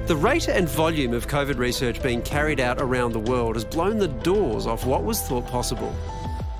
The rate and volume of COVID research being carried out around the world has blown the doors off what was thought possible.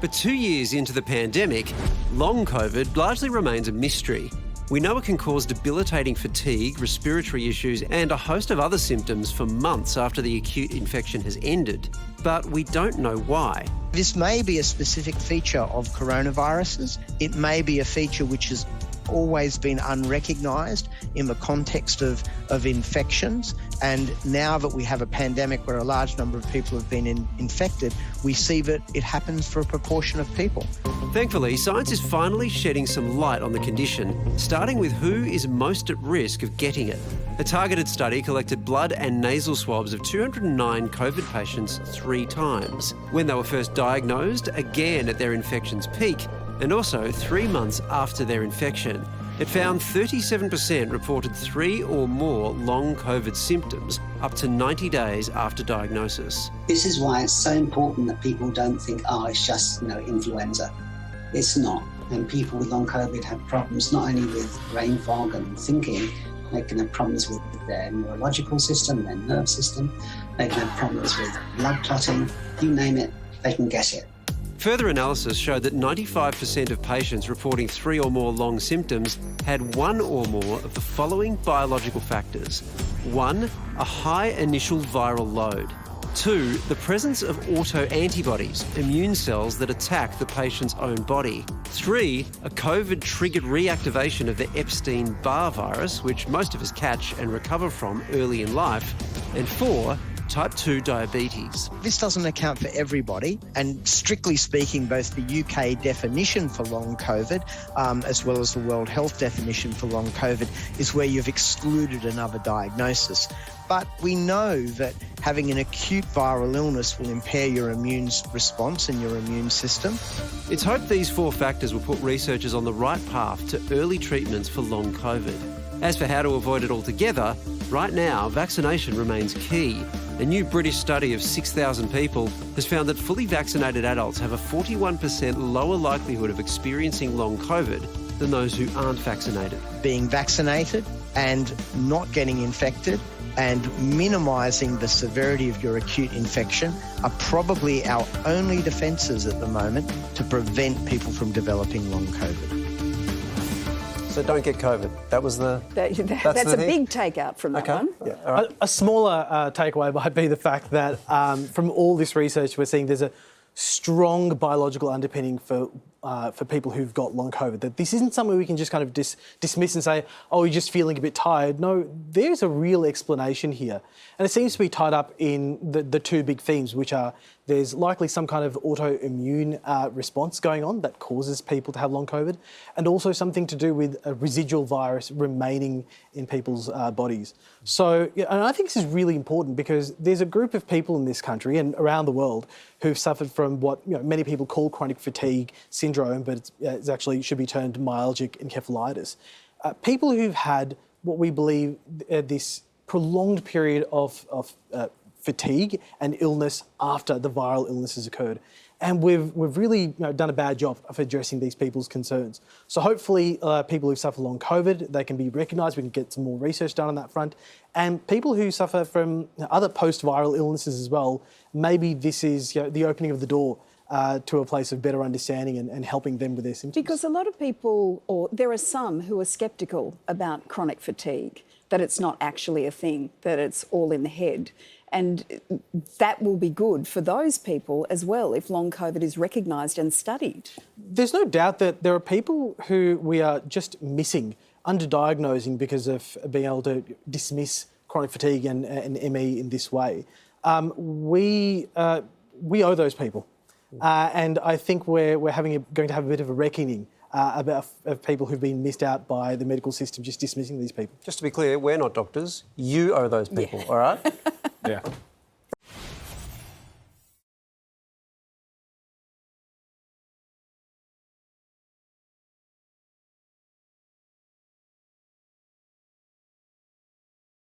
But 2 years into the pandemic, long COVID largely remains a mystery. We know it can cause debilitating fatigue, respiratory issues, and a host of other symptoms for months after the acute infection has ended. But we don't know why. This may be a specific feature of coronaviruses. It may be a feature which has always been unrecognised in the context of infections. And now that we have a pandemic where a large number of people have been infected, we see that it happens for a proportion of people. Thankfully, science is finally shedding some light on the condition, starting with who is most at risk of getting it. A targeted study collected blood and nasal swabs of 209 COVID patients 3 times, when they were first diagnosed, again at their infection's peak, and also 3 months after their infection. It found 37% reported 3 or more long COVID symptoms up to 90 days after diagnosis. This is why it's so important that people don't think, it's just, influenza. It's not. And people with long COVID have problems not only with brain fog and thinking, they can have problems with their neurological system, their nerve system. They can have problems with blood clotting. You name it, they can get it. Further analysis showed that 95% of patients reporting 3 or more long symptoms had 1 or more of the following biological factors. 1, a high initial viral load. 2, the presence of autoantibodies, immune cells that attack the patient's own body. 3, a COVID-triggered reactivation of the Epstein-Barr virus, which most of us catch and recover from early in life. And 4, type 2 diabetes. This doesn't account for everybody, and strictly speaking, both the UK definition for long COVID as well as the World Health definition for long COVID is where you've excluded another diagnosis. But we know that having an acute viral illness will impair your immune response and your immune system. It's hoped these 4 factors will put researchers on the right path to early treatments for long COVID. As for how to avoid it altogether, right now, vaccination remains key. A new British study of 6,000 people has found that fully vaccinated adults have a 41% lower likelihood of experiencing long COVID than those who aren't vaccinated. Being vaccinated and not getting infected and minimising the severity of your acute infection are probably our only defences at the moment to prevent people from developing long COVID. So don't get COVID. That was the... That's a big takeout from that one. Yeah, all right. A smaller takeaway might be the fact that from all this research we're seeing there's a strong biological underpinning for people who've got long COVID, that this isn't something we can just kind of dismiss and say, oh, you're just feeling a bit tired. No, there's a real explanation here. And it seems to be tied up in the 2 big themes, which are there's likely some kind of autoimmune response going on that causes people to have long COVID, and also something to do with a residual virus remaining in people's bodies. So, and I think this is really important because there's a group of people in this country and around the world who've suffered from what many people call chronic fatigue syndrome, but it's actually should be termed myalgic encephalitis. People who've had what we believe this prolonged period of fatigue and illness after the viral illness has occurred. And we've really done a bad job of addressing these people's concerns. So hopefully people who suffer long COVID, they can be recognised, we can get some more research done on that front. And people who suffer from other post-viral illnesses as well, maybe this is the opening of the door to a place of better understanding and helping them with their symptoms. Because a lot of people, or there are some who are sceptical about chronic fatigue, that it's not actually a thing, that it's all in the head. And that will be good for those people as well if long COVID is recognised and studied. There's no doubt that there are people who we are just missing, underdiagnosing because of being able to dismiss chronic fatigue and ME in this way. We owe those people. And I think we're going to have a bit of a reckoning of people who've been missed out by the medical system just dismissing these people. Just to be clear, we're not doctors. You owe those people, all right? Yeah.